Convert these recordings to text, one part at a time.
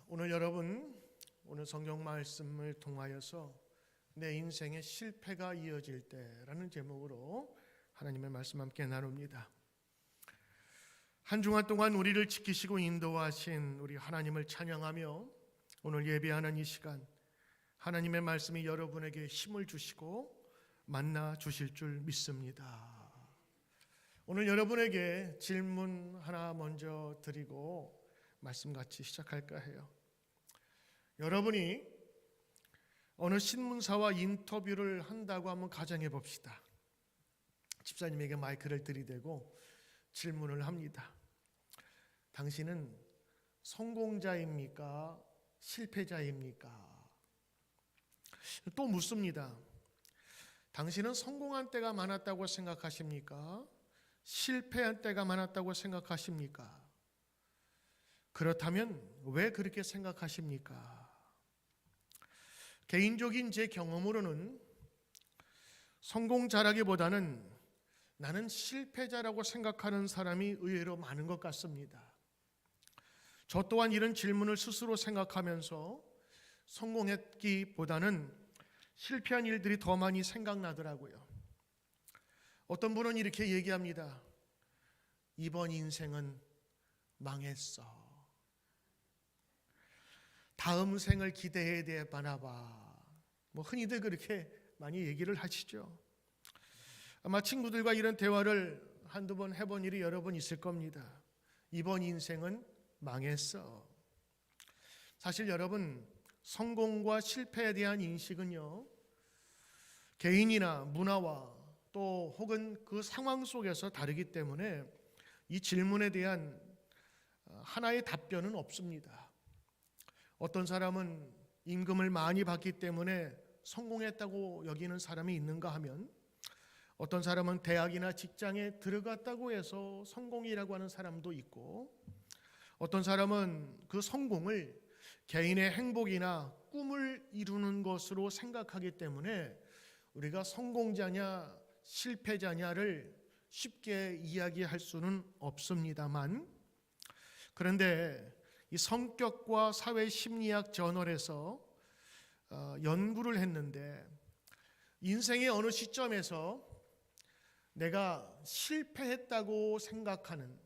오늘 성경 말씀을 통하여서 내 인생의 실패가 이어질 때라는 제목으로 하나님의 말씀 함께 나눕니다. 한 주간 동안 우리를 지키시고 인도하신 우리 하나님을 찬양하며 오늘 예배하는 이 시간 하나님의 말씀이 여러분에게 힘을 주시고 만나 주실 줄 믿습니다. 오늘 여러분에게 질문 하나 먼저 드리고 말씀 같이 시작할까 해요. 여러분이 어느 신문사와 인터뷰를 한다고 한번 가정해 봅시다. 집사님에게 마이크를 들이대고 질문을 합니다. 당신은 성공자입니까? 실패자입니까? 또 묻습니다. 당신은 성공한 때가 많았다고 생각하십니까? 실패한 때가 많았다고 생각하십니까? 그렇다면 왜 그렇게 생각하십니까? 개인적인 제 경험으로는 성공자라기보다는 나는 실패자라고 생각하는 사람이 의외로 많은 것 같습니다. 저 또한 이런 질문을 스스로 생각하면서 성공했기보다는 실패한 일들이 더 많이 생각나더라고요. 어떤 분은 이렇게 얘기합니다. 이번 인생은 망했어. 다음 생을 기대해야 되나 봐. 흔히들 그렇게 많이 얘기를 하시죠. 아마 친구들과 이런 대화를 한두 번 해본 일이 여러 번 있을 겁니다. 이번 인생은 망했어. 사실 여러분, 성공과 실패에 대한 인식은요, 개인이나 문화와 또 혹은 그 상황 속에서 다르기 때문에 이 질문에 대한 하나의 답변은 없습니다. 어떤 사람은 임금을 많이 받기 때문에 성공했다고 여기는 사람이 있는가 하면 어떤 사람은 대학이나 직장에 들어갔다고 해서 성공이라고 하는 사람도 있고 어떤 사람은 그 성공을 개인의 행복이나 꿈을 이루는 것으로 생각하기 때문에 우리가 성공자냐 실패자냐를 쉽게 이야기할 수는 없습니다만 그런데 이 성격과 사회심리학 저널에서 연구를 했는데 인생의 어느 시점에서 내가 실패했다고 생각하는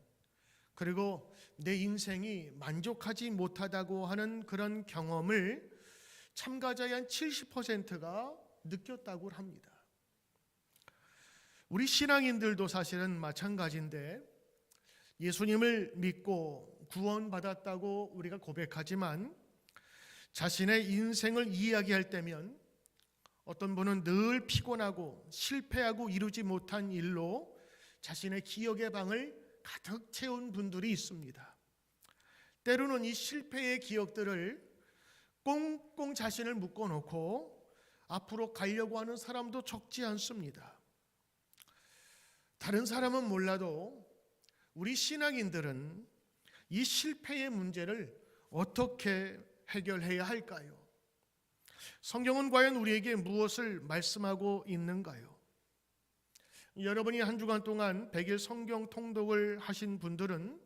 그리고 내 인생이 만족하지 못하다고 하는 그런 경험을 참가자의 한 70%가 느꼈다고 합니다. 우리 신앙인들도 사실은 마찬가지인데 예수님을 믿고 구원받았다고 우리가 고백하지만 자신의 인생을 이야기할 때면 어떤 분은 늘 피곤하고 실패하고 이루지 못한 일로 자신의 기억의 방을 가득 채운 분들이 있습니다. 때로는 이 실패의 기억들을 꽁꽁 자신을 묶어놓고 앞으로 가려고 하는 사람도 적지 않습니다. 다른 사람은 몰라도 우리 신앙인들은 이 실패의 문제를 어떻게 해결해야 할까요? 성경은 과연 우리에게 무엇을 말씀하고 있는가요? 여러분이 한 주간 동안 100일 성경 통독을 하신 분들은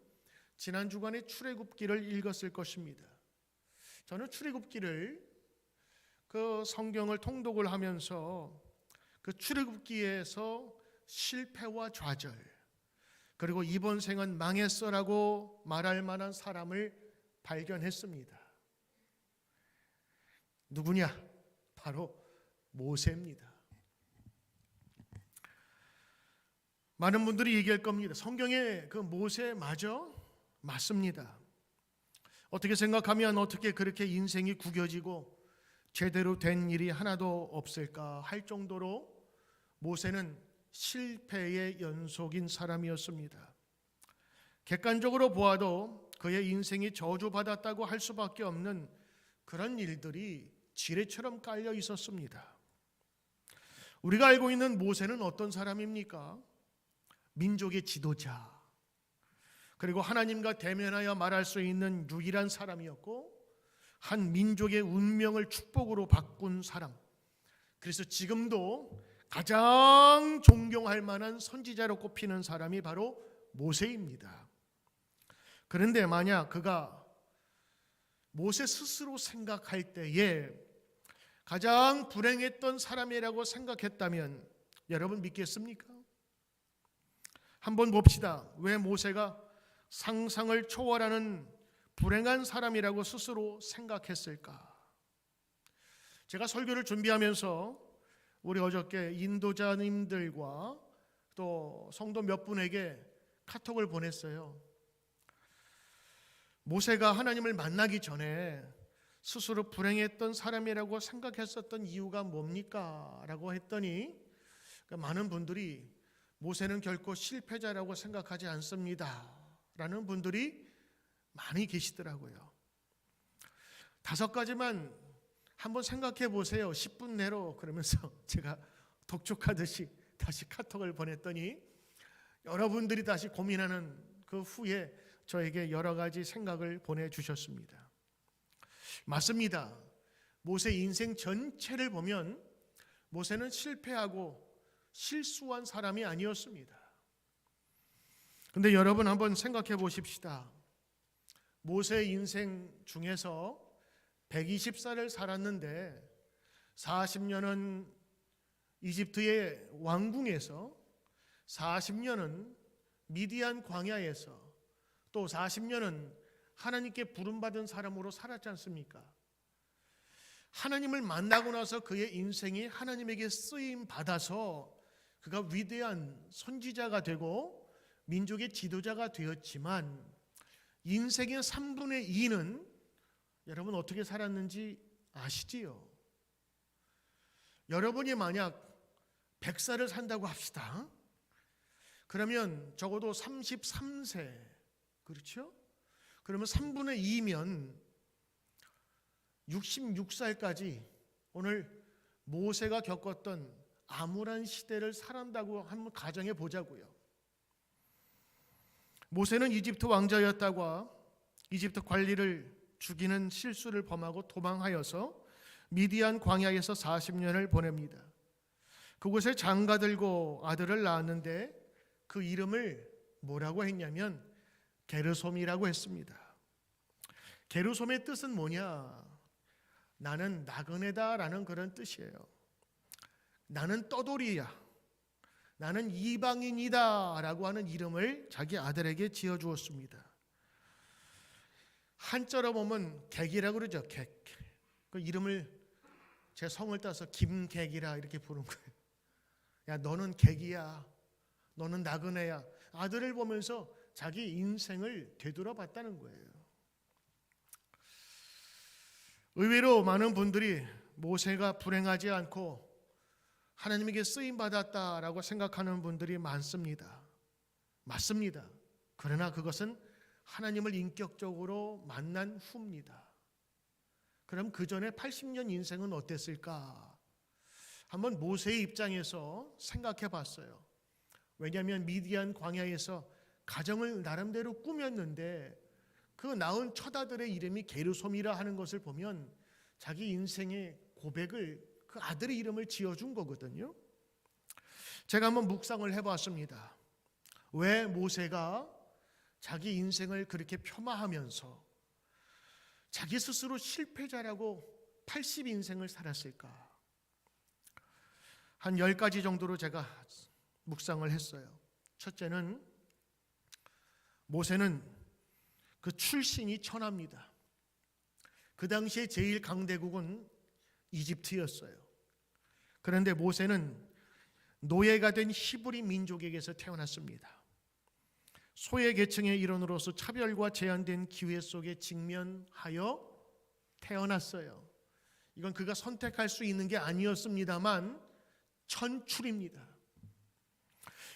지난 주간에 출애굽기를 읽었을 것입니다. 저는 출애굽기를 그 성경을 통독을 하면서 그 출애굽기에서 실패와 좌절 그리고 이번 생은 망했어라고 말할 만한 사람을 발견했습니다. 누구냐? 바로 모세입니다. 많은 분들이 얘기할 겁니다. 성경에 그 모세 맞아? 맞습니다. 어떻게 생각하면 어떻게 그렇게 인생이 구겨지고 제대로 된 일이 하나도 없을까 할 정도로 모세는 실패의 연속인 사람이었습니다. 객관적으로 보아도 그의 인생이 저주받았다고 할 수밖에 없는 그런 일들이 지뢰처럼 깔려 있었습니다. 우리가 알고 있는 모세는 어떤 사람입니까? 민족의 지도자, 그리고 하나님과 대면하여 말할 수 있는 유일한 사람이었고 한 민족의 운명을 축복으로 바꾼 사람. 그래서 지금도 가장 존경할 만한 선지자로 꼽히는 사람이 바로 모세입니다. 그런데 만약 그가 모세 스스로 생각할 때에 가장 불행했던 사람이라고 생각했다면 여러분 믿겠습니까? 한번 봅시다. 왜 모세가 상상을 초월하는 불행한 사람이라고 스스로 생각했을까? 제가 설교를 준비하면서 우리 어저께 인도자님들과 또 성도 몇 분에게 카톡을 보냈어요. 모세가 하나님을 만나기 전에 스스로 불행했던 사람이라고 생각했었던 이유가 뭡니까? 라고 했더니 많은 분들이 모세는 결코 실패자라고 생각하지 않습니다 라는 분들이 많이 계시더라고요. 5가지만 한번 생각해 보세요. 10분 내로. 그러면서 제가 독촉하듯이 다시 카톡을 보냈더니 여러분들이 다시 고민하는 그 후에 저에게 여러 가지 생각을 보내주셨습니다. 맞습니다. 모세 인생 전체를 보면 모세는 실패하고 실수한 사람이 아니었습니다. 그런데 여러분 한번 생각해 보십시다. 모세 인생 중에서 120살을 살았는데 40년은 이집트의 왕궁에서, 40년은 미디안 광야에서, 또 40년은 하나님께 부름받은 사람으로 살았지 않습니까? 하나님을 만나고 나서 그의 인생이 하나님에게 쓰임 받아서 그가 위대한 선지자가 되고 민족의 지도자가 되었지만 인생의 3분의 2는 여러분 어떻게 살았는지 아시지요? 여러분이 만약 100살을 산다고 합시다. 그러면 적어도 33세, 그렇죠? 그러면 3분의 2면 66살까지 오늘 모세가 겪었던 암울한 시대를 살았다고 한번 가정해 보자고요. 모세는 이집트 왕자였다가 이집트 관리를 죽이는 실수를 범하고 도망하여서 미디안 광야에서 40년을 보냅니다. 그곳에 장가 들고 아들을 낳았는데 그 이름을 뭐라고 했냐면 게르솜이라고 했습니다. 게르솜의 뜻은 뭐냐? 나는 나그네다라는 그런 뜻이에요. 나는 떠돌이야. 나는 이방인이다라고 하는 이름을 자기 아들에게 지어주었습니다. 한자로 보면 객이라고 그러죠. 객. 그 이름을 제 성을 따서 김객이라 이렇게 부른 거예요. 야, 너는 객이야. 너는 나그네야. 아들을 보면서 자기 인생을 되돌아봤다는 거예요. 의외로 많은 분들이 모세가 불행하지 않고 하나님에게 쓰임받았다라고 생각하는 분들이 많습니다. 맞습니다. 그러나 그것은 하나님을 인격적으로 만난 후입니다. 그럼 그 전에 80년 인생은 어땠을까? 한번 모세의 입장에서 생각해 봤어요. 왜냐하면 미디안 광야에서 가정을 나름대로 꾸몄는데 그 낳은 첫 아들의 이름이 게르솜이라 하는 것을 보면 자기 인생의 고백을 그 아들의 이름을 지어준 거거든요. 제가 한번 묵상을 해봤습니다. 왜 모세가 자기 인생을 그렇게 폄하하면서 자기 스스로 실패자라고 80인생을 살았을까? 한 10가지 정도로 제가 묵상을 했어요. 첫째는 모세는 그 출신이 천합니다. 그 당시에 제일 강대국은 이집트였어요. 그런데 모세는 노예가 된 히브리 민족에게서 태어났습니다. 소외 계층의 일원으로서 차별과 제한된 기회 속에 직면하여 태어났어요. 이건 그가 선택할 수 있는 게 아니었습니다만 천출입니다.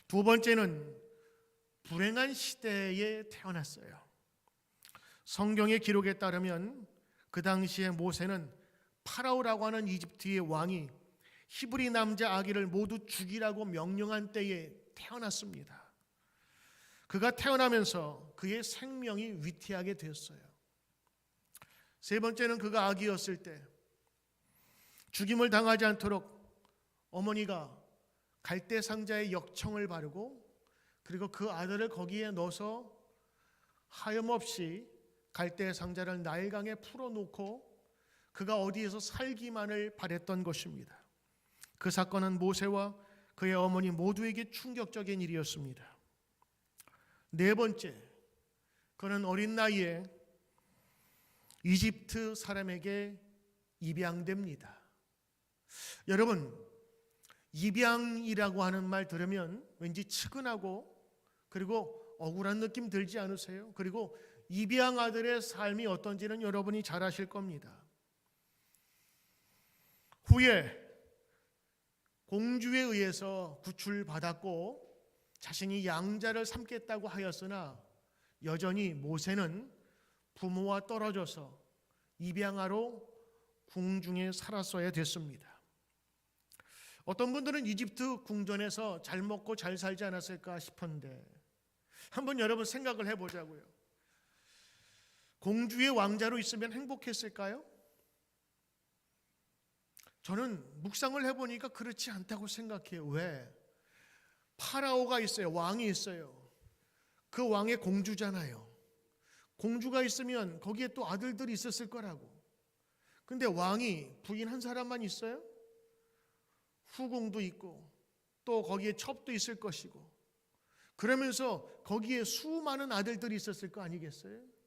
두 번째는 불행한 시대에 태어났어요. 성경의 기록에 따르면 그 당시에 모세는 파라오라고 하는 이집트의 왕이 히브리 남자 아기를 모두 죽이라고 명령한 때에 태어났습니다. 그가 태어나면서 그의 생명이 위태하게 되었어요. 세 번째는 그가 아기였을 때 죽임을 당하지 않도록 어머니가 갈대 상자에 역청을 바르고 그리고 그 아들을 거기에 넣어서 하염없이 갈대 상자를 나일강에 풀어놓고 그가 어디에서 살기만을 바랬던 것입니다. 그 사건은 모세와 그의 어머니 모두에게 충격적인 일이었습니다. 네 번째, 그는 어린 나이에 이집트 사람에게 입양됩니다. 여러분, 입양이라고 하는 말 들으면 왠지 측은하고 그리고 억울한 느낌 들지 않으세요? 그리고 입양 아들의 삶이 어떤지는 여러분이 잘 아실 겁니다. 후에 공주에 의해서 구출받았고 자신이 양자를 삼겠다고 하였으나 여전히 모세는 부모와 떨어져서 입양아로 궁중에 살았어야 됐습니다. 어떤 분들은 이집트 궁전에서 잘 먹고 잘 살지 않았을까 싶은데 한번 여러분 생각을 해보자고요. 공주의 왕자로 있으면 행복했을까요? 저는 묵상을 해보니까 그렇지 않다고 생각해요. 왜? 파라오가 있어요. 왕이 있어요. 그 왕의 공주잖아요. 공주가 있으면 거기에 또 아들들이 있었을 거라고. 근데 왕이 부인 한 사람만 있어요? 후궁도 있고 또 거기에 첩도 있을 것이고 그러면서 거기에 수많은 아들들이 있었을 거 아니겠어요?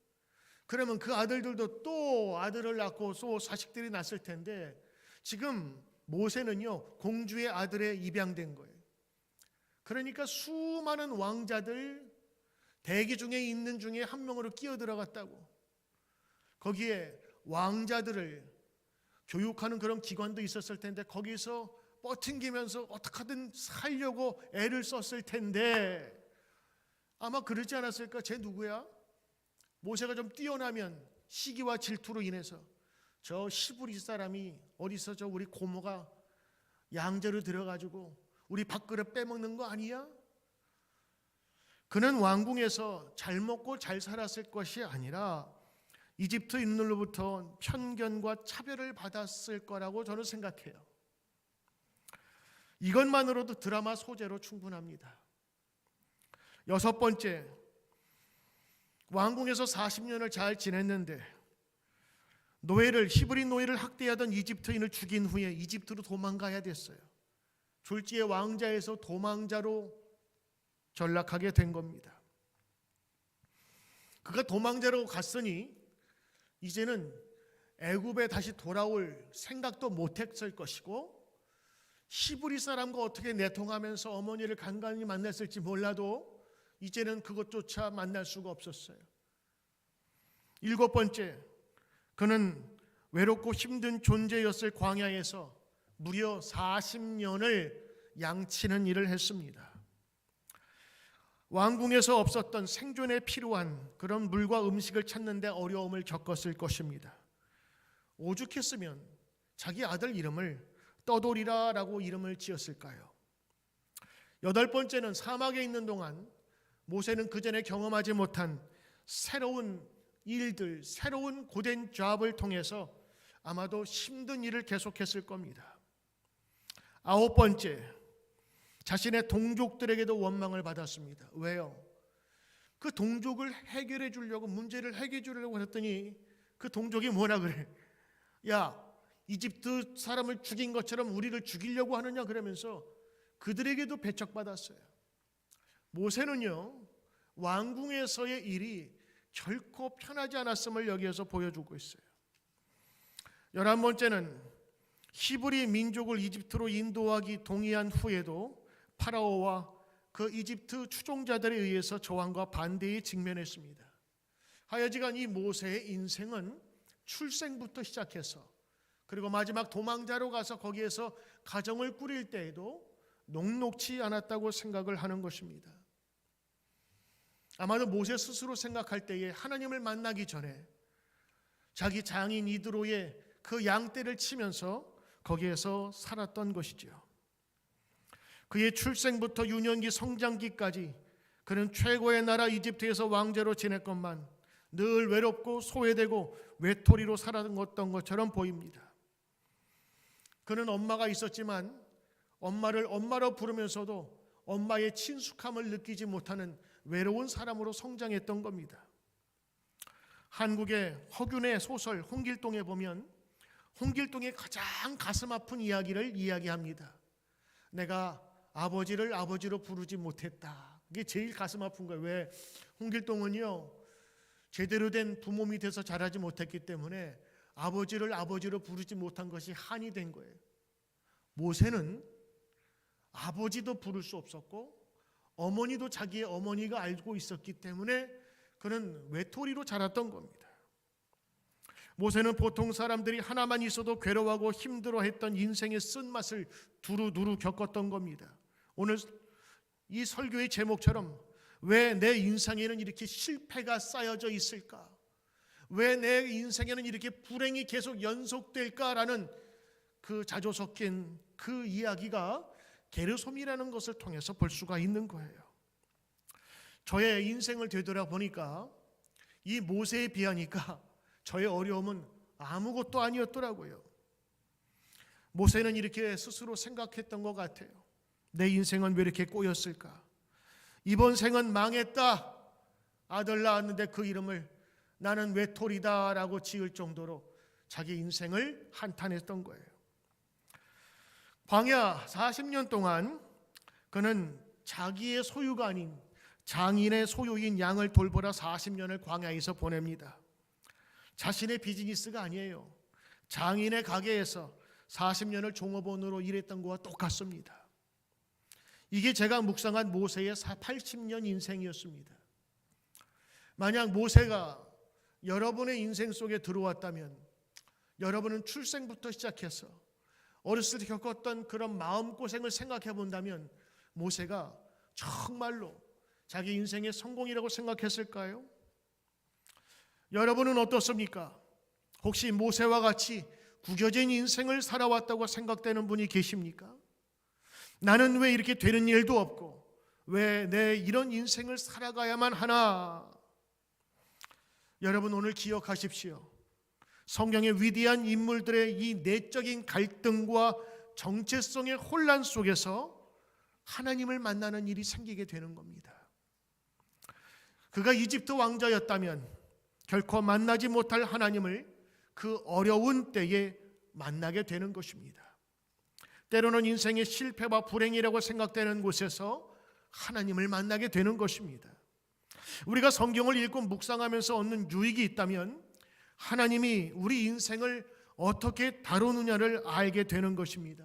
그러면 그 아들들도 또 아들을 낳고 또 자식들이 났을 텐데 지금 모세는요 공주의 아들에 입양된 거예요. 그러니까 수많은 왕자들 대기 중에 있는 중에 한 명으로 끼어들어갔다고. 거기에 왕자들을 교육하는 그런 기관도 있었을 텐데 거기서 뻗팅기면서 어떻게든 살려고 애를 썼을 텐데 아마 그러지 않았을까? 쟤 누구야? 모세가 좀 뛰어나면 시기와 질투로 인해서 저 시브리 사람이 어디서 저 우리 고모가 양자로 들어가지고 우리 밥그릇 빼먹는 거 아니야? 그는 왕궁에서 잘 먹고 잘 살았을 것이 아니라 이집트인들로부터 편견과 차별을 받았을 거라고 저는 생각해요. 이것만으로도 드라마 소재로 충분합니다. 여섯 번째, 왕궁에서 40년을 잘 지냈는데 히브리 노예를 학대하던 이집트인을 죽인 후에 이집트로 도망가야 됐어요. 졸지의 왕자에서 도망자로 전락하게 된 겁니다. 그가 도망자로 갔으니 이제는 애굽에 다시 돌아올 생각도 못했을 것이고 히브리 사람과 어떻게 내통하면서 어머니를 간간히 만났을지 몰라도 이제는 그것조차 만날 수가 없었어요. 일곱 번째, 그는 외롭고 힘든 존재였을 광야에서 무려 40년을 양치는 일을 했습니다. 왕궁에서 없었던 생존에 필요한 그런 물과 음식을 찾는 데 어려움을 겪었을 것입니다. 오죽했으면 자기 아들 이름을 떠돌이라라고 이름을 지었을까요? 여덟 번째는 사막에 있는 동안 모세는 그전에 경험하지 못한 새로운 일들, 새로운 고된 잡을 통해서 아마도 힘든 일을 계속했을 겁니다. 아홉 번째, 자신의 동족들에게도 원망을 받았습니다. 왜요? 그 동족을 해결해 주려고 문제를 해결해 주려고 했더니 그 동족이 뭐라 그래? 야, 이집트 사람을 죽인 것처럼 우리를 죽이려고 하느냐 그러면서 그들에게도 배척받았어요. 모세는요 왕궁에서의 일이 결코 편하지 않았음을 여기에서 보여주고 있어요. 11번째는 히브리 민족을 이집트로 인도하기 동의한 후에도 파라오와 그 이집트 추종자들에 의해서 저항과 반대에 직면했습니다. 하여지간 이 모세의 인생은 출생부터 시작해서 그리고 마지막 도망자로 가서 거기에서 가정을 꾸릴 때에도 녹록치 않았다고 생각을 하는 것입니다. 아마도 모세 스스로 생각할 때에 하나님을 만나기 전에 자기 장인 이드로의 그 양떼를 치면서 거기에서 살았던 것이죠. 그의 출생부터 유년기 성장기까지 그는 최고의 나라 이집트에서 왕자로 지냈건만 늘 외롭고 소외되고 외톨이로 살았던 것처럼 보입니다. 그는 엄마가 있었지만 엄마를 엄마로 부르면서도 엄마의 친숙함을 느끼지 못하는 외로운 사람으로 성장했던 겁니다. 한국의 허균의 소설 홍길동에 보면 홍길동의 가장 가슴 아픈 이야기를 이야기합니다. 내가 아버지를 아버지로 부르지 못했다. 이게 제일 가슴 아픈 거예요. 왜? 홍길동은요, 제대로 된 부모 밑에서 자라지 못했기 때문에 아버지를 아버지로 부르지 못한 것이 한이 된 거예요. 모세는 아버지도 부를 수 없었고 어머니도 자기의 어머니가 알고 있었기 때문에 그는 외톨이로 자랐던 겁니다. 모세는 보통 사람들이 하나만 있어도 괴로워하고 힘들어했던 인생의 쓴맛을 두루두루 겪었던 겁니다. 오늘 이 설교의 제목처럼 왜 내 인생에는 이렇게 실패가 쌓여져 있을까? 왜 내 인생에는 이렇게 불행이 계속 연속될까라는 그 자조 섞인 그 이야기가 게르솜이라는 것을 통해서 볼 수가 있는 거예요. 저의 인생을 되돌아보니까 이 모세에 비하니까 저의 어려움은 아무것도 아니었더라고요. 모세는 이렇게 스스로 생각했던 것 같아요. 내 인생은 왜 이렇게 꼬였을까? 이번 생은 망했다. 아들 낳았는데 그 이름을 나는 외톨이다라고 지을 정도로 자기 인생을 한탄했던 거예요. 광야 40년 동안 그는 자기의 소유가 아닌 장인의 소유인 양을 돌보라 40년을 광야에서 보냅니다. 자신의 비즈니스가 아니에요. 장인의 가게에서 40년을 종업원으로 일했던 것과 똑같습니다. 이게 제가 묵상한 모세의 80년 인생이었습니다. 만약 모세가 여러분의 인생 속에 들어왔다면 여러분은 출생부터 시작해서 어렸을 때 겪었던 그런 마음고생을 생각해 본다면 모세가 정말로 자기 인생의 성공이라고 생각했을까요? 여러분은 어떻습니까? 혹시 모세와 같이 구겨진 인생을 살아왔다고 생각되는 분이 계십니까? 나는 왜 이렇게 되는 일도 없고 왜 내 이런 인생을 살아가야만 하나? 여러분 오늘 기억하십시오. 성경의 위대한 인물들의 이 내적인 갈등과 정체성의 혼란 속에서 하나님을 만나는 일이 생기게 되는 겁니다. 그가 이집트 왕자였다면 결코 만나지 못할 하나님을 그 어려운 때에 만나게 되는 것입니다. 때로는 인생의 실패와 불행이라고 생각되는 곳에서 하나님을 만나게 되는 것입니다. 우리가 성경을 읽고 묵상하면서 얻는 유익이 있다면 하나님이 우리 인생을 어떻게 다루느냐를 알게 되는 것입니다.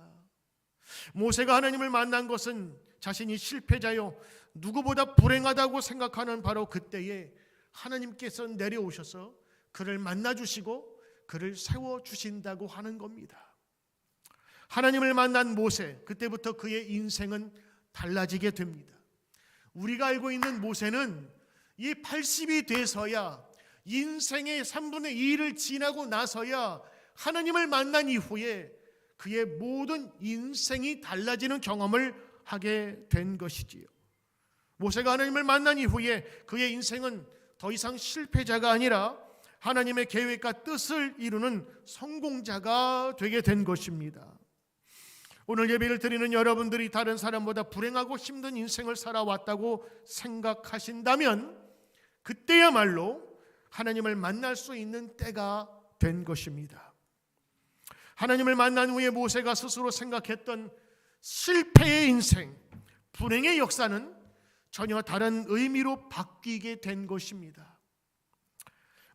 모세가 하나님을 만난 것은 자신이 실패자요 누구보다 불행하다고 생각하는 바로 그때에 하나님께서 내려오셔서 그를 만나주시고 그를 세워주신다고 하는 겁니다. 하나님을 만난 모세, 그때부터 그의 인생은 달라지게 됩니다. 우리가 알고 있는 모세는 이 80이 돼서야 인생의 3분의 2를 지나고 나서야 하나님을 만난 이후에 그의 모든 인생이 달라지는 경험을 하게 된 것이지요. 모세가 하나님을 만난 이후에 그의 인생은 더 이상 실패자가 아니라 하나님의 계획과 뜻을 이루는 성공자가 되게 된 것입니다. 오늘 예배를 드리는 여러분들이 다른 사람보다 불행하고 힘든 인생을 살아왔다고 생각하신다면 그때야말로 하나님을 만날 수 있는 때가 된 것입니다. 하나님을 만난 후에 모세가 스스로 생각했던 실패의 인생, 불행의 역사는 전혀 다른 의미로 바뀌게 된 것입니다.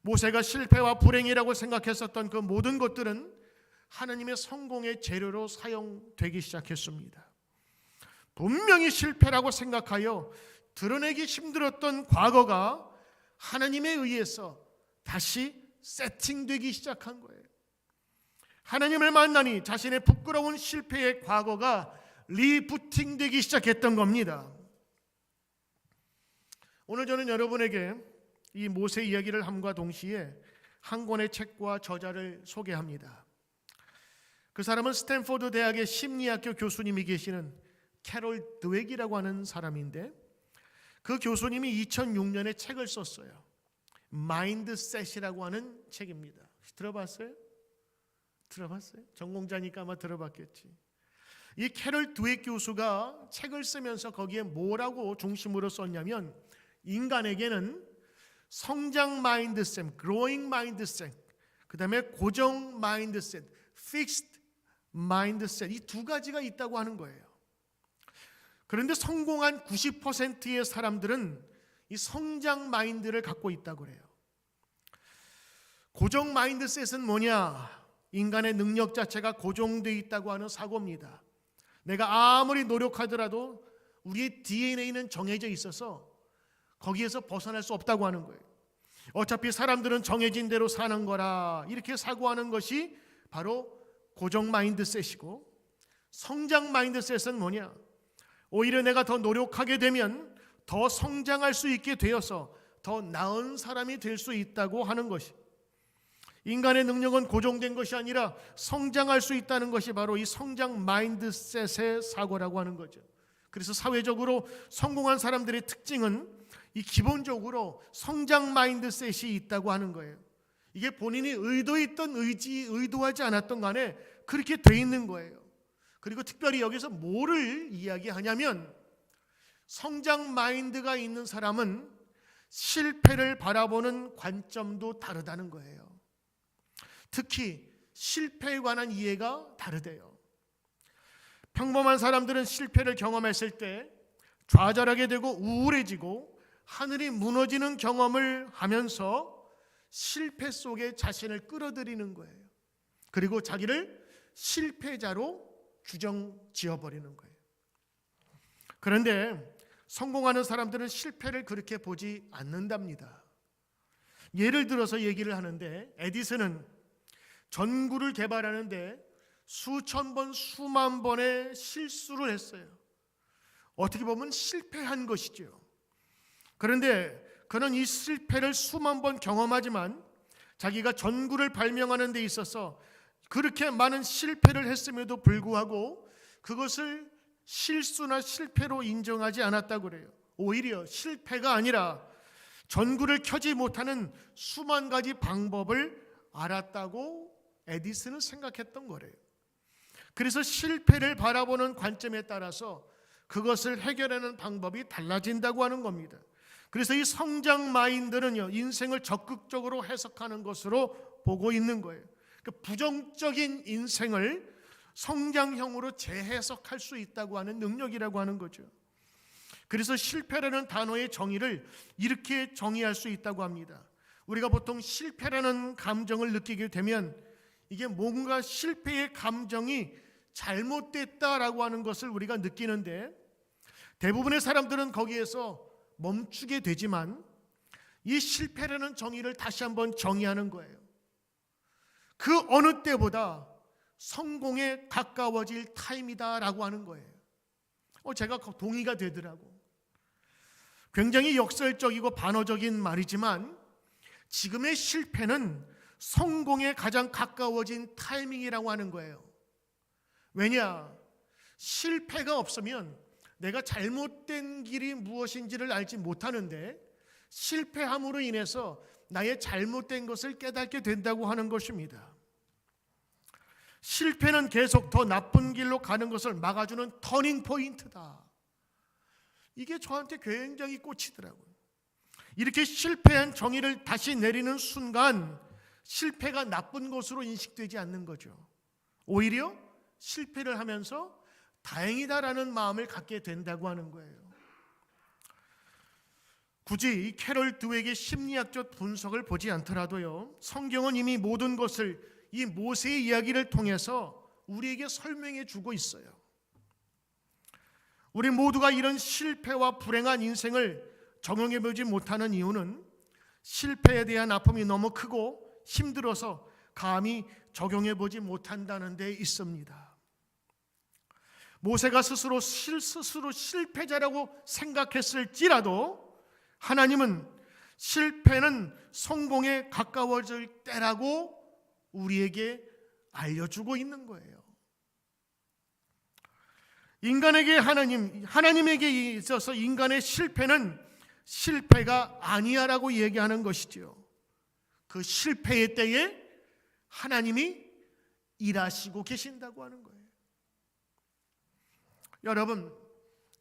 모세가 실패와 불행이라고 생각했었던 그 모든 것들은 하나님의 성공의 재료로 사용되기 시작했습니다. 분명히 실패라고 생각하여 드러내기 힘들었던 과거가 하나님에 의해서 다시 세팅되기 시작한 거예요. 하나님을 만나니 자신의 부끄러운 실패의 과거가 리부팅되기 시작했던 겁니다. 오늘 저는 여러분에게 이 모세 이야기를 함과 동시에 한 권의 책과 저자를 소개합니다. 그 사람은 스탠포드 대학의 심리학교 교수님이 계시는 캐롤 드웩이라고 하는 사람인데 그 교수님이 2006년에 책을 썼어요. 마인드셋이라고 하는 책입니다. 들어봤어요? 들어봤어요? 전공자니까 아마 들어봤겠지. 이 캐롤 드웩 교수가 책을 쓰면서 거기에 뭐라고 중심으로 썼냐면 인간에게는 성장 마인드셋, growing 마인드셋, 그 다음에 고정 마인드셋, fixed 마인드셋, 이 두 가지가 있다고 하는 거예요. 그런데 성공한 90%의 사람들은 이 성장 마인드를 갖고 있다고 그래요. 고정 마인드셋은 뭐냐? 인간의 능력 자체가 고정되어 있다고 하는 사고입니다. 내가 아무리 노력하더라도 우리의 DNA는 정해져 있어서 거기에서 벗어날 수 없다고 하는 거예요. 어차피 사람들은 정해진 대로 사는 거라, 이렇게 사고하는 것이 바로 고정 마인드셋이고, 성장 마인드셋은 뭐냐? 오히려 내가 더 노력하게 되면 더 성장할 수 있게 되어서 더 나은 사람이 될 수 있다고 하는 것이, 인간의 능력은 고정된 것이 아니라 성장할 수 있다는 것이 바로 이 성장 마인드셋의 사고라고 하는 거죠. 그래서 사회적으로 성공한 사람들의 특징은 이 기본적으로 성장 마인드셋이 있다고 하는 거예요. 이게 본인이 의도했던 의도하지 않았던 간에 그렇게 돼 있는 거예요. 그리고 특별히 여기서 뭐를 이야기하냐면, 성장 마인드가 있는 사람은 실패를 바라보는 관점도 다르다는 거예요. 특히 실패에 관한 이해가 다르대요. 평범한 사람들은 실패를 경험했을 때 좌절하게 되고 우울해지고 하늘이 무너지는 경험을 하면서 실패 속에 자신을 끌어들이는 거예요. 그리고 자기를 실패자로 규정 지어버리는 거예요. 그런데 성공하는 사람들은 실패를 그렇게 보지 않는답니다. 예를 들어서 얘기를 하는데, 에디슨은 전구를 개발하는데 수천 번, 수만 번의 실수를 했어요. 어떻게 보면 실패한 것이죠. 그런데 그는 이 실패를 수만 번 경험하지만 자기가 전구를 발명하는 데 있어서 그렇게 많은 실패를 했음에도 불구하고 그것을 실수나 실패로 인정하지 않았다고 그래요. 오히려 실패가 아니라 전구를 켜지 못하는 수만 가지 방법을 알았다고 에디슨은 생각했던 거래요. 그래서 실패를 바라보는 관점에 따라서 그것을 해결하는 방법이 달라진다고 하는 겁니다. 그래서 이 성장 마인드는요, 인생을 적극적으로 해석하는 것으로 보고 있는 거예요. 그러니까 부정적인 인생을 성장형으로 재해석할 수 있다고 하는 능력이라고 하는 거죠. 그래서 실패라는 단어의 정의를 이렇게 정의할 수 있다고 합니다. 우리가 보통 실패라는 감정을 느끼게 되면 이게 뭔가 실패의 감정이 잘못됐다라고 하는 것을 우리가 느끼는데, 대부분의 사람들은 거기에서 멈추게 되지만 이 실패라는 정의를 다시 한번 정의하는 거예요. 그 어느 때보다 성공에 가까워질 타임이다라고 하는 거예요. 제가 동의가 되더라고. 굉장히 역설적이고 반어적인 말이지만 지금의 실패는 성공에 가장 가까워진 타이밍이라고 하는 거예요. 왜냐? 실패가 없으면 내가 잘못된 길이 무엇인지를 알지 못하는데, 실패함으로 인해서 나의 잘못된 것을 깨닫게 된다고 하는 것입니다. 실패는 계속 더 나쁜 길로 가는 것을 막아주는 터닝 포인트다. 이게 저한테 굉장히 꽂히더라고요. 이렇게 실패한 정의를 다시 내리는 순간 실패가 나쁜 것으로 인식되지 않는 거죠. 오히려 실패를 하면서 다행이다라는 마음을 갖게 된다고 하는 거예요. 굳이 이 캐럴 드웨이의 심리학적 분석을 보지 않더라도요, 성경은 이미 모든 것을 이 모세의 이야기를 통해서 우리에게 설명해 주고 있어요. 우리 모두가 이런 실패와 불행한 인생을 적용해 보지 못하는 이유는 실패에 대한 아픔이 너무 크고 힘들어서 감히 적용해 보지 못한다는 데 있습니다. 모세가 스스로 실패자라고 생각했을지라도 하나님은 실패는 성공에 가까워질 때라고 우리에게 알려주고 있는 거예요. 인간에게 하나님에게 있어서 인간의 실패는 실패가 아니야라고 얘기하는 것이지요. 그 실패의 때에 하나님이 일하시고 계신다고 하는 거예요.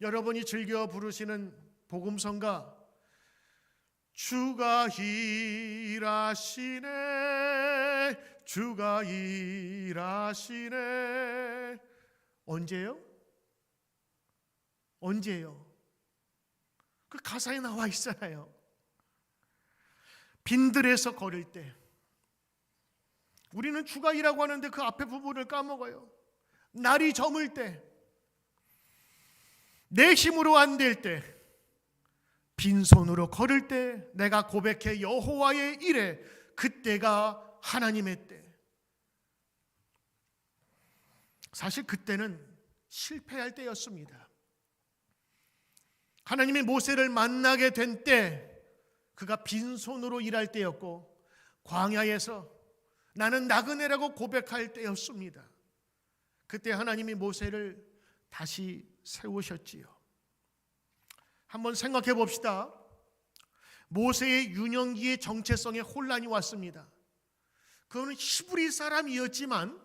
여러분이 즐겨 부르시는 복음성가 주가 일하시네, 주가 일하시네. 언제요? 언제요? 그 가사에 나와 있잖아요. 빈들에서 걸을 때. 우리는 주가 일하고 하는데 그 앞에 부분을 까먹어요. 날이 저물 때, 내 힘으로 안 될 때, 빈손으로 걸을 때 내가 고백해 여호와의 일에, 그때가 하나님의 때. 사실 그때는 실패할 때였습니다. 하나님이 모세를 만나게 된 때, 그가 빈손으로 일할 때였고, 광야에서 나는 나그네라고 고백할 때였습니다. 그때 하나님이 모세를 다시 세우셨지요. 한번 생각해 봅시다. 모세의 유년기의 정체성에 혼란이 왔습니다. 그는 히브리 사람이었지만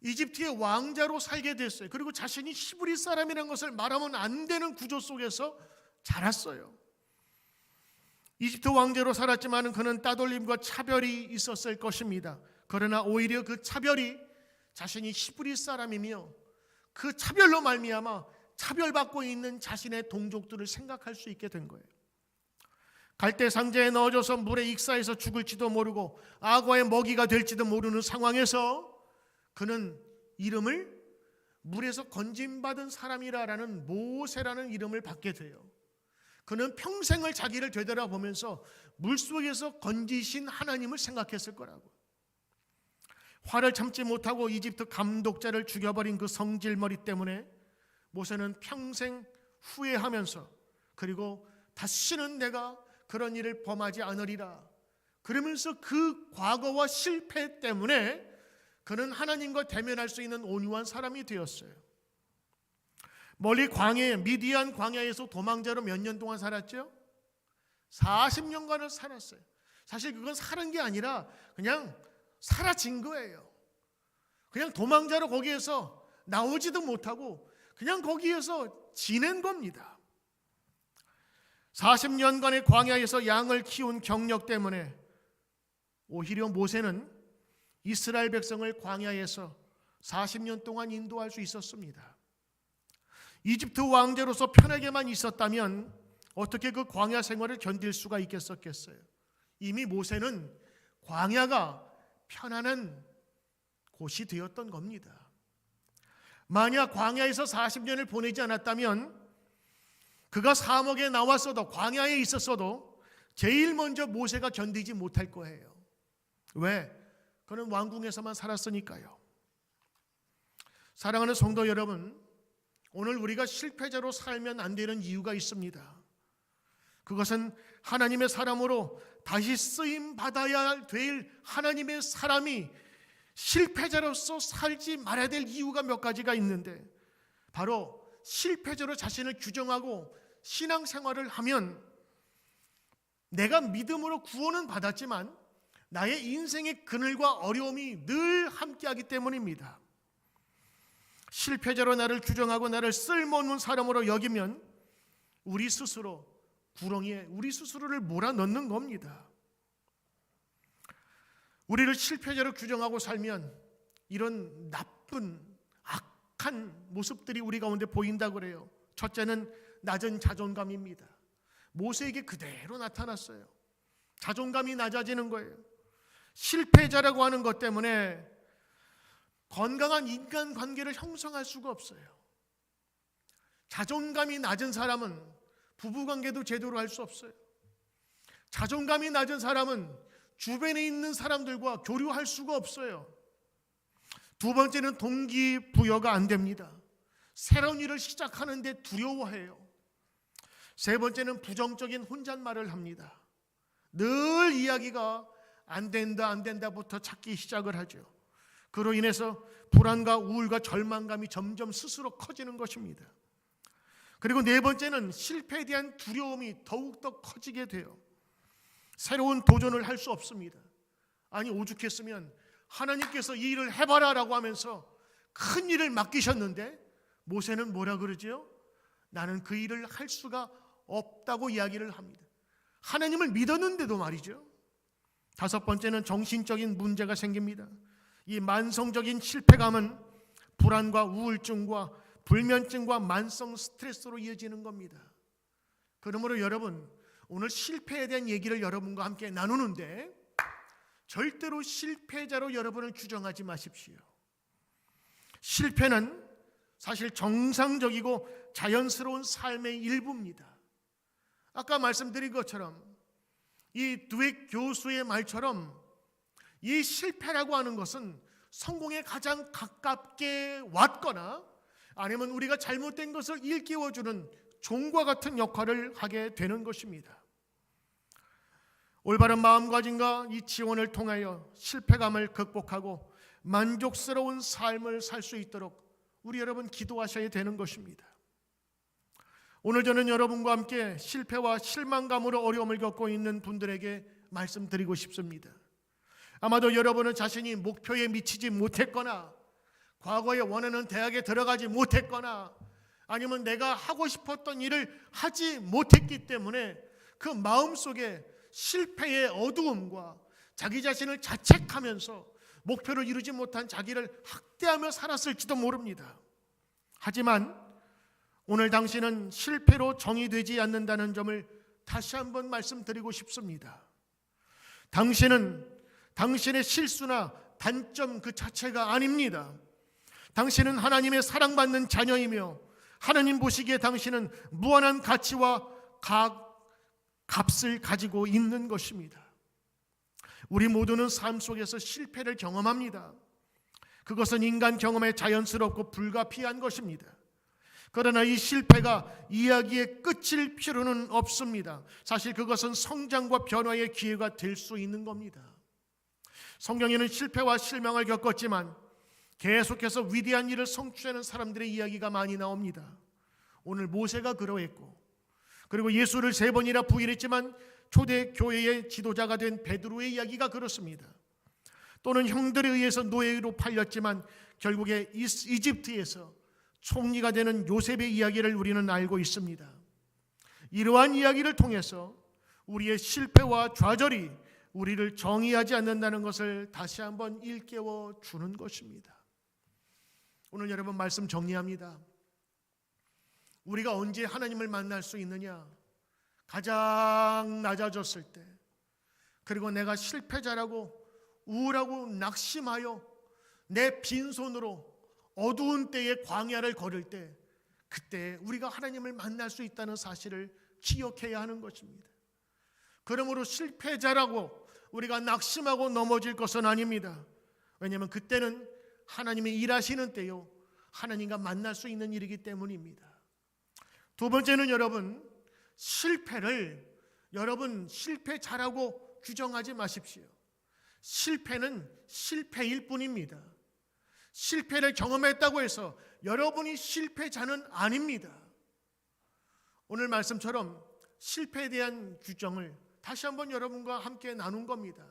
이집트의 왕자로 살게 됐어요. 그리고 자신이 히브리 사람이라는 것을 말하면 안 되는 구조 속에서 자랐어요. 이집트 왕자로 살았지만 그는 따돌림과 차별이 있었을 것입니다. 그러나 오히려 그 차별이 자신이 히브리 사람이며 그 차별로 말미암아 차별받고 있는 자신의 동족들을 생각할 수 있게 된 거예요. 갈대 상자에 넣어줘서 물에 익사해서 죽을지도 모르고 악어의 먹이가 될지도 모르는 상황에서 그는 이름을 물에서 건짐받은 사람이라는 모세라는 이름을 받게 돼요. 그는 평생을 자기를 되돌아보면서 물속에서 건지신 하나님을 생각했을 거라고. 화를 참지 못하고 이집트 감독자를 죽여버린 그 성질머리 때문에 모세는 평생 후회하면서, 그리고 다시는 내가 그런 일을 범하지 않으리라 그러면서 그 과거와 실패 때문에 그는 하나님과 대면할 수 있는 온유한 사람이 되었어요. 멀리 광야에, 미디안 광야에서 도망자로 몇 년 동안 살았죠? 40년간을 살았어요. 사실 그건 사는 게 아니라 그냥 사라진 거예요. 그냥 도망자로 거기에서 나오지도 못하고 그냥 거기에서 지낸 겁니다. 40년간의 광야에서 양을 키운 경력 때문에 오히려 모세는 이스라엘 백성을 광야에서 40년 동안 인도할 수 있었습니다. 이집트 왕제로서 편하게만 있었다면 어떻게 그 광야 생활을 견딜 수가 있겠었겠어요? 이미 모세는 광야가 편안한 곳이 되었던 겁니다. 만약 광야에서 40년을 보내지 않았다면 그가 사막에 나왔어도, 광야에 있었어도 제일 먼저 모세가 견디지 못할 거예요. 왜? 그는 왕궁에서만 살았으니까요. 사랑하는 성도 여러분, 오늘 우리가 실패자로 살면 안 되는 이유가 있습니다. 그것은 하나님의 사람으로 다시 쓰임 받아야 될 하나님의 사람이 실패자로서 살지 말아야 될 이유가 몇 가지가 있는데, 바로 실패자로 자신을 규정하고 신앙생활을 하면 내가 믿음으로 구원은 받았지만 나의 인생의 그늘과 어려움이 늘 함께하기 때문입니다. 실패자로 나를 규정하고 나를 쓸모없는 사람으로 여기면 우리 스스로 구렁이에 우리 스스로를 몰아넣는 겁니다. 우리를 실패자로 규정하고 살면 이런 나쁜 악한 모습들이 우리 가운데 보인다고 그래요. 첫째는 낮은 자존감입니다. 모세에게 그대로 나타났어요. 자존감이 낮아지는 거예요. 실패자라고 하는 것 때문에 건강한 인간관계를 형성할 수가 없어요. 자존감이 낮은 사람은 부부관계도 제대로 할 수 없어요. 자존감이 낮은 사람은 주변에 있는 사람들과 교류할 수가 없어요. 두 번째는 동기부여가 안 됩니다. 새로운 일을 시작하는데 두려워해요. 세 번째는 부정적인 혼잣말을 합니다. 늘 이야기가 안 된다부터 찾기 시작을 하죠. 그로 인해서 불안과 우울과 절망감이 점점 스스로 커지는 것입니다. 그리고 네 번째는 실패에 대한 두려움이 더욱더 커지게 돼요. 새로운 도전을 할 수 없습니다. 아니, 오죽했으면 하나님께서 이 일을 해봐라 라고 하면서 큰 일을 맡기셨는데 모세는 뭐라 그러죠? 나는 그 일을 할 수가 없다고 이야기를 합니다. 하나님을 믿었는데도 말이죠. 다섯 번째는 정신적인 문제가 생깁니다. 이 만성적인 실패감은 불안과 우울증과 불면증과 만성 스트레스로 이어지는 겁니다. 그러므로 여러분, 오늘 실패에 대한 얘기를 여러분과 함께 나누는데 절대로 실패자로 여러분을 규정하지 마십시오. 실패는 사실 정상적이고 자연스러운 삶의 일부입니다. 아까 말씀드린 것처럼 이 드윅 교수의 말처럼 이 실패라고 하는 것은 성공에 가장 가깝게 왔거나 아니면 우리가 잘못된 것을 일깨워주는 종과 같은 역할을 하게 되는 것입니다. 올바른 마음가짐과 이 지원을 통하여 실패감을 극복하고 만족스러운 삶을 살 수 있도록 우리 여러분 기도하셔야 되는 것입니다. 오늘 저는 여러분과 함께 실패와 실망감으로 어려움을 겪고 있는 분들에게 말씀드리고 싶습니다. 아마도 여러분은 자신이 목표에 미치지 못했거나 과거에 원하는 대학에 들어가지 못했거나 아니면 내가 하고 싶었던 일을 하지 못했기 때문에 그 마음속에 실패의 어두움과 자기 자신을 자책하면서 목표를 이루지 못한 자기를 학대하며 살았을지도 모릅니다. 하지만 오늘 당신은 실패로 정의되지 않는다는 점을 다시 한번 말씀드리고 싶습니다. 당신은 당신의 실수나 단점 그 자체가 아닙니다. 당신은 하나님의 사랑받는 자녀이며 하나님 보시기에 당신은 무한한 가치와 값을 가지고 있는 것입니다. 우리 모두는 삶 속에서 실패를 경험합니다. 그것은 인간 경험에 자연스럽고 불가피한 것입니다. 그러나 이 실패가 이야기의 끝일 필요는 없습니다. 사실 그것은 성장과 변화의 기회가 될 수 있는 겁니다. 성경에는 실패와 실망을 겪었지만 계속해서 위대한 일을 성취하는 사람들의 이야기가 많이 나옵니다. 오늘 모세가 그러했고, 그리고 예수를 3번이나 부인했지만 초대 교회의 지도자가 된 베드로의 이야기가 그렇습니다. 또는 형들에 의해서 노예로 팔렸지만 결국에 이집트에서 총리가 되는 요셉의 이야기를 우리는 알고 있습니다. 이러한 이야기를 통해서 우리의 실패와 좌절이 우리를 정의하지 않는다는 것을 다시 한번 일깨워 주는 것입니다. 오늘 여러분 말씀 정리합니다. 우리가 언제 하나님을 만날 수 있느냐? 가장 낮아졌을 때, 그리고 내가 실패자라고 우울하고 낙심하여 내 빈손으로 어두운 때에 광야를 걸을 때, 그때 우리가 하나님을 만날 수 있다는 사실을 기억해야 하는 것입니다. 그러므로 실패자라고 우리가 낙심하고 넘어질 것은 아닙니다. 왜냐하면 그때는 하나님이 일하시는 때요, 하나님과 만날 수 있는 일이기 때문입니다. 두 번째는 여러분, 실패를 여러분 실패자라고 규정하지 마십시오. 실패는 실패일 뿐입니다. 실패를 경험했다고 해서 여러분이 실패자는 아닙니다. 오늘 말씀처럼 실패에 대한 규정을 다시 한번 여러분과 함께 나눈 겁니다.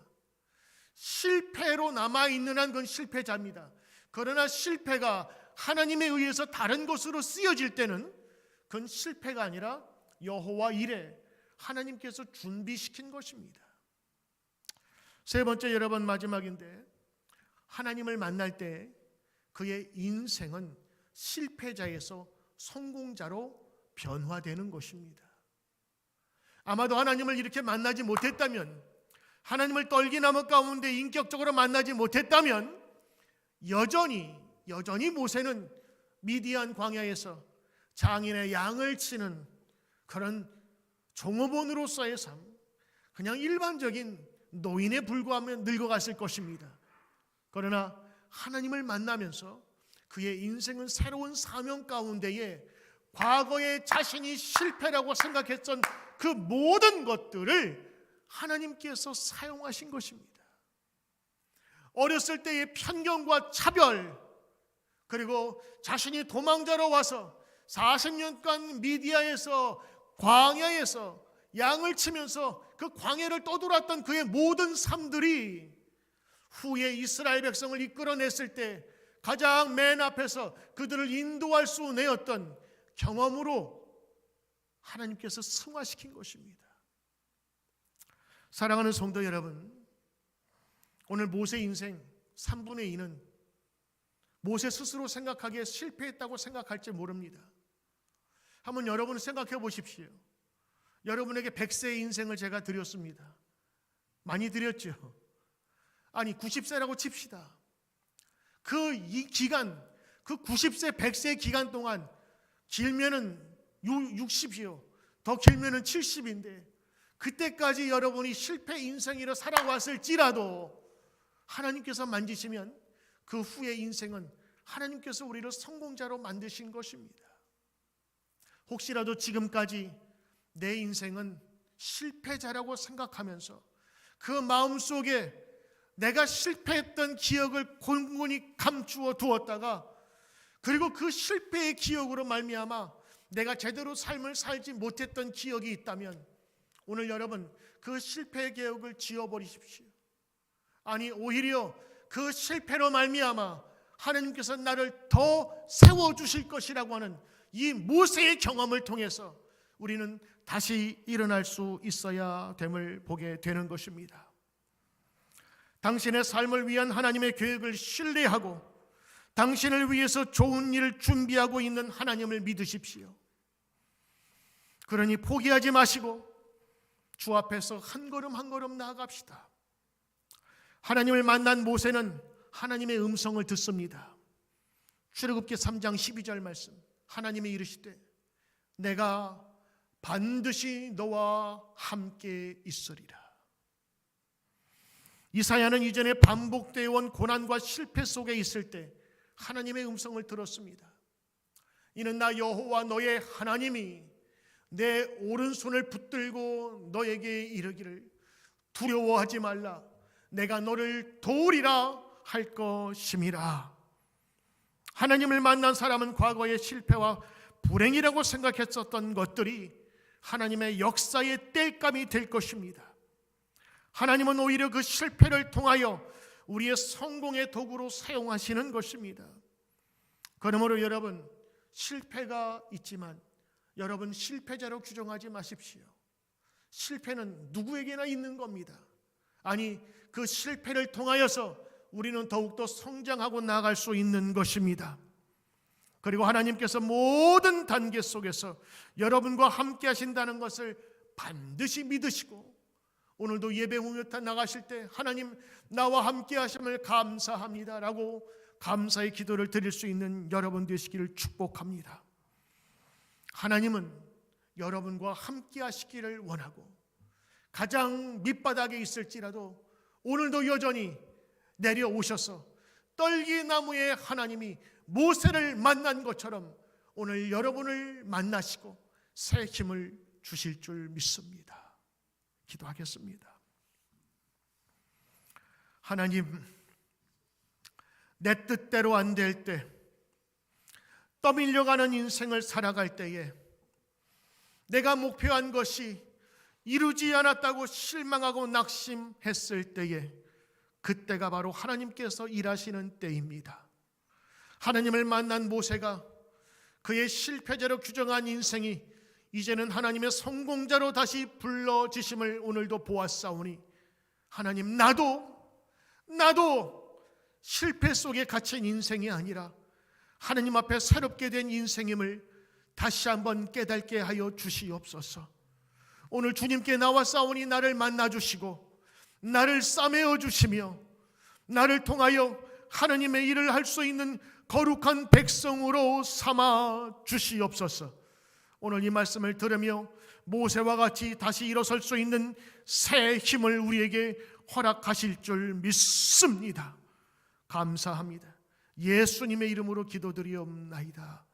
실패로 남아있는 한 그건 실패자입니다. 그러나 실패가 하나님에 의해서 다른 것으로 쓰여질 때는 그건 실패가 아니라 여호와 이레, 하나님께서 준비시킨 것입니다. 세 번째, 여러분 마지막인데, 하나님을 만날 때 그의 인생은 실패자에서 성공자로 변화되는 것입니다. 아마도 하나님을 이렇게 만나지 못했다면, 하나님을 떨기나무 가운데 인격적으로 만나지 못했다면 여전히 모세는 미디안 광야에서 장인의 양을 치는 그런 종업원으로서의 삶, 그냥 일반적인 노인에 불과하며 늙어갔을 것입니다. 그러나 하나님을 만나면서 그의 인생은 새로운 사명 가운데에 과거에 자신이 실패라고 생각했던 그 모든 것들을 하나님께서 사용하신 것입니다. 어렸을 때의 편견과 차별, 그리고 자신이 도망자로 와서 40년간 미디아에서 광야에서 양을 치면서 그 광야를 떠돌았던 그의 모든 삶들이 후에 이스라엘 백성을 이끌어냈을 때 가장 맨 앞에서 그들을 인도할 수 내었던 경험으로 하나님께서 승화시킨 것입니다. 사랑하는 성도 여러분, 오늘 모세 인생 3분의 2는 모세 스스로 생각하기에 실패했다고 생각할지 모릅니다. 한번 여러분 생각해 보십시오. 여러분에게 100세의 인생을 제가 드렸습니다. 많이 드렸죠. 아니 90세라고 칩시다. 이 기간, 그 90세, 100세 기간 동안 길면은 60이요. 더 길면은 70인데 그때까지 여러분이 실패 인생으로 살아왔을지라도 하나님께서 만지시면 그 후의 인생은 하나님께서 우리를 성공자로 만드신 것입니다. 혹시라도 지금까지 내 인생은 실패자라고 생각하면서 그 마음속에 내가 실패했던 기억을 곤곤히 감추어 두었다가 그리고 그 실패의 기억으로 말미암아 내가 제대로 삶을 살지 못했던 기억이 있다면 오늘 여러분 그 실패의 기억을 지워버리십시오. 아니 오히려 그 실패로 말미암아 하나님께서 나를 더 세워주실 것이라고 하는 이 모세의 경험을 통해서 우리는 다시 일어날 수 있어야 됨을 보게 되는 것입니다. 당신의 삶을 위한 하나님의 계획을 신뢰하고 당신을 위해서 좋은 일을 준비하고 있는 하나님을 믿으십시오. 그러니 포기하지 마시고 주 앞에서 한 걸음 한 걸음 나아갑시다. 하나님을 만난 모세는 하나님의 음성을 듣습니다. 출애굽기 3장 12절 말씀, 하나님이 이르시되 내가 반드시 너와 함께 있으리라. 이사야는 이전에 반복되어 온 고난과 실패 속에 있을 때 하나님의 음성을 들었습니다. 이는 나 여호와 너의 하나님이 내 오른손을 붙들고 너에게 이르기를 두려워하지 말라, 내가 너를 도우리라 할 것임이라. 하나님을 만난 사람은 과거의 실패와 불행이라고 생각했었던 것들이 하나님의 역사의 땔감이 될 것입니다. 하나님은 오히려 그 실패를 통하여 우리의 성공의 도구로 사용하시는 것입니다. 그러므로 여러분, 실패가 있지만 여러분 실패자로 규정하지 마십시오. 실패는 누구에게나 있는 겁니다. 아니, 그 실패를 통하여서 우리는 더욱더 성장하고 나아갈 수 있는 것입니다. 그리고 하나님께서 모든 단계 속에서 여러분과 함께 하신다는 것을 반드시 믿으시고 오늘도 예배 후면타 나가실 때 하나님 나와 함께 하심을 감사합니다 라고 감사의 기도를 드릴 수 있는 여러분 되시기를 축복합니다. 하나님은 여러분과 함께 하시기를 원하고 가장 밑바닥에 있을지라도 오늘도 여전히 내려오셔서 떨기나무의 하나님이 모세를 만난 것처럼 오늘 여러분을 만나시고 새 힘을 주실 줄 믿습니다. 기도하겠습니다. 하나님, 내 뜻대로 안 될 때, 떠밀려가는 인생을 살아갈 때에 내가 목표한 것이 이루지 않았다고 실망하고 낙심했을 때에 그때가 바로 하나님께서 일하시는 때입니다. 하나님을 만난 모세가 그의 실패자로 규정한 인생이 이제는 하나님의 성공자로 다시 불러지심을 오늘도 보았사오니 하나님, 나도 실패 속에 갇힌 인생이 아니라 하나님 앞에 새롭게 된 인생임을 다시 한번 깨닫게 하여 주시옵소서. 오늘 주님께 나와싸우니 나를 만나주시고 나를 싸매어 주시며 나를 통하여 하나님의 일을 할 수 있는 거룩한 백성으로 삼아 주시옵소서. 오늘 이 말씀을 들으며 모세와 같이 다시 일어설 수 있는 새 힘을 우리에게 허락하실 줄 믿습니다. 감사합니다. 예수님의 이름으로 기도드리옵나이다.